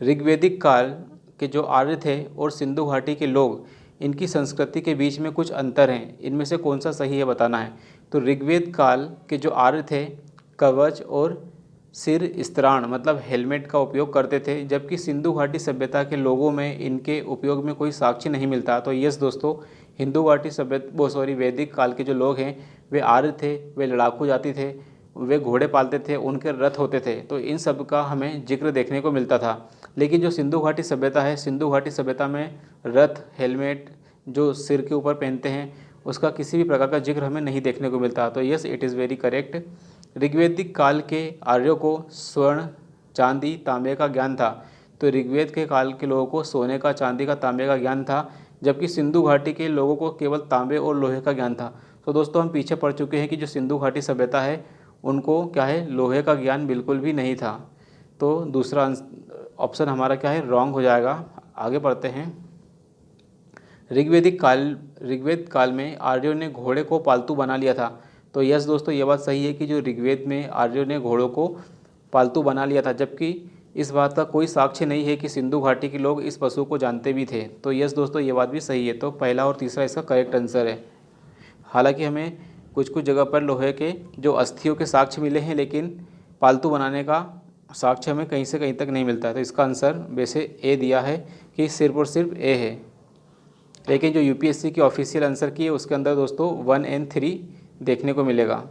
ऋग्वेदिक काल के जो आर्य थे और सिंधु घाटी के लोग, इनकी संस्कृति के बीच में कुछ अंतर हैं, इनमें से कौन सा सही है बताना है। तो ऋग्वेद काल के जो आर्य थे कवच और सिर स्त्राण मतलब हेलमेट का उपयोग करते थे, जबकि सिंधु घाटी सभ्यता के लोगों में इनके उपयोग में कोई साक्ष्य नहीं मिलता। तो यस दोस्तों, हिंदू घाटी वैदिक काल के जो लोग हैं वे आर्य थे, वे लड़ाकू जाति थे, वे घोड़े पालते थे, उनके रथ होते थे, तो इन सब का हमें जिक्र देखने को मिलता था। लेकिन जो सिंधु घाटी सभ्यता है, सिंधु घाटी सभ्यता में रथ, हेलमेट जो सिर के ऊपर पहनते हैं उसका किसी भी प्रकार का जिक्र हमें नहीं देखने को मिलता। तो yes, it is very correct. ऋग्वेदिक काल के आर्यों को स्वर्ण, चांदी, तांबे का ज्ञान था। तो ऋग्वेद के काल के लोगों को सोने का, चांदी का, तांबे का ज्ञान था, जबकि सिंधु घाटी के लोगों को केवल तांबे और लोहे का ज्ञान था। तो दोस्तों हम पीछे पड़ चुके हैं कि जो सिंधु घाटी सभ्यता है उनको क्या है, लोहे का ज्ञान बिल्कुल भी नहीं था। तो दूसरा ऑप्शन हमारा क्या है, रॉन्ग हो जाएगा। आगे बढ़ते हैं। ऋग्वेद काल में आर्यों ने घोड़े को पालतू बना लिया था। तो यस दोस्तों, ये बात सही है कि जो ऋग्वेद में आर्यों ने घोड़ों को पालतू बना लिया था, जबकि इस बात का कोई साक्ष्य नहीं है कि सिंधु घाटी के लोग इस पशु को जानते भी थे। तो यस दोस्तों, ये बात भी सही है। तो पहला और तीसरा इसका करेक्ट आंसर है। हालांकि हमें कुछ कुछ जगह पर लोहे के जो अस्थियों के साक्ष्य मिले हैं, लेकिन पालतू बनाने का साक्ष्य हमें कहीं से कहीं तक नहीं मिलता है। तो इसका आंसर वैसे ए दिया है कि सिर्फ और सिर्फ ए है, लेकिन जो यूपीएससी की ऑफिशियल आंसर की है उसके अंदर दोस्तों 1 और 3 देखने को मिलेगा।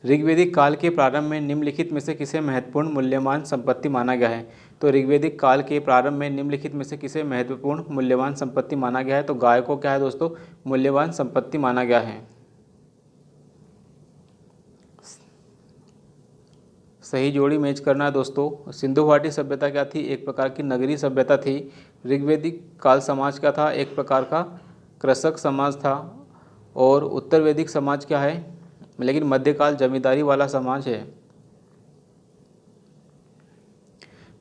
ऋग्वेदिक काल के प्रारंभ में निम्नलिखित में से किसे महत्वपूर्ण मूल्यवान संपत्ति माना गया है? तो ऋग्वेदिक काल के प्रारंभ में निम्नलिखित में से किसे महत्वपूर्ण मूल्यवान संपत्ति माना गया है? तो गाय को क्या है दोस्तों, मूल्यवान संपत्ति माना गया है। सही जोड़ी मैच करना है दोस्तों। सिंधु घाटी सभ्यता क्या थी? एक प्रकार की नगरीय सभ्यता थी। ऋग्वेदिक काल समाज क्या था? एक प्रकार का कृषक समाज था। और उत्तर वैदिक समाज क्या है? लेकिन मध्यकाल जमींदारी वाला समाज है।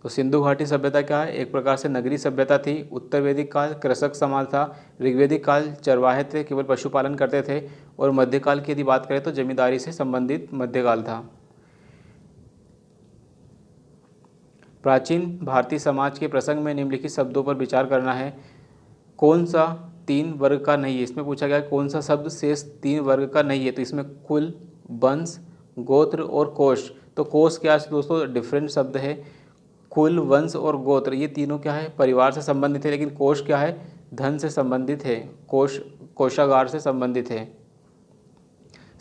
तो सिंधु घाटी सभ्यता क्या है? एक प्रकार से नगरीय सभ्यता थी। उत्तर वैदिक काल कृषक समाज था। ऋग्वेदिक काल चरवाहे थे, केवल पशुपालन करते थे। और मध्यकाल की यदि बात करें तो जमींदारी से संबंधित मध्यकाल था। प्राचीन भारतीय समाज के प्रसंग में निम्नलिखित शब्दों पर विचार करना है। कौन सा 3 वर्ग का नहीं है? इसमें पूछा गया कौन सा शब्द शेष 3 वर्ग का नहीं है। तो इसमें कुल, वंश, गोत्र और कोश। तो कोश क्या है दोस्तों? डिफरेंट शब्द है। कुल, वंश और गोत्र ये तीनों क्या है? परिवार से संबंधित है। लेकिन कोश क्या है? धन से संबंधित है। कोशागार से संबंधित है।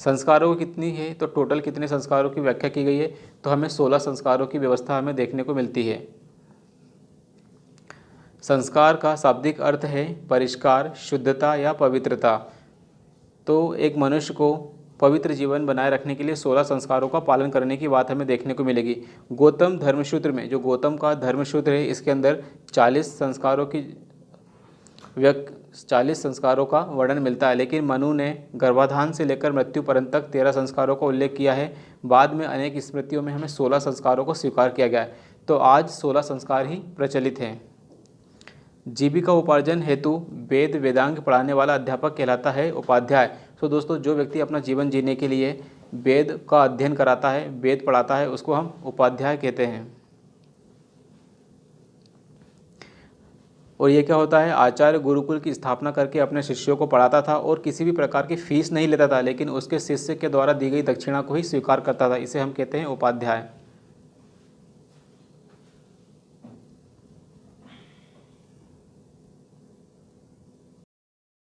संस्कारों की कितनी है? तो टोटल कितने संस्कारों की व्याख्या की गई है? तो हमें 16 संस्कारों की व्यवस्था हमें देखने को मिलती है। संस्कार का शाब्दिक अर्थ है परिष्कार, शुद्धता या पवित्रता। तो एक मनुष्य को पवित्र जीवन बनाए रखने के लिए 16 संस्कारों का पालन करने की बात हमें देखने को मिलेगी। गौतम धर्मसूत्र में, जो गौतम का धर्मसूत्र है, इसके अंदर 40 संस्कारों का वर्णन मिलता है। लेकिन मनु ने गर्भाधान से लेकर मृत्यु पर्यंत तक 13 संस्कारों का उल्लेख किया है। बाद में अनेक स्मृतियों में हमें 16 संस्कारों को स्वीकार किया गया है। तो आज 16 संस्कार ही प्रचलित हैं। जीविका उपार्जन हेतु वेद वेदांग पढ़ाने वाला अध्यापक कहलाता है उपाध्याय। तो दोस्तों, जो व्यक्ति अपना जीवन जीने के लिए वेद का अध्ययन कराता है, वेद पढ़ाता है, उसको हम उपाध्याय कहते हैं। और ये क्या होता है? आचार्य गुरुकुल की स्थापना करके अपने शिष्यों को पढ़ाता था और किसी भी प्रकार की फीस नहीं लेता था, लेकिन उसके शिष्य के द्वारा दी गई दक्षिणा को ही स्वीकार करता था। इसे हम कहते हैं उपाध्याय।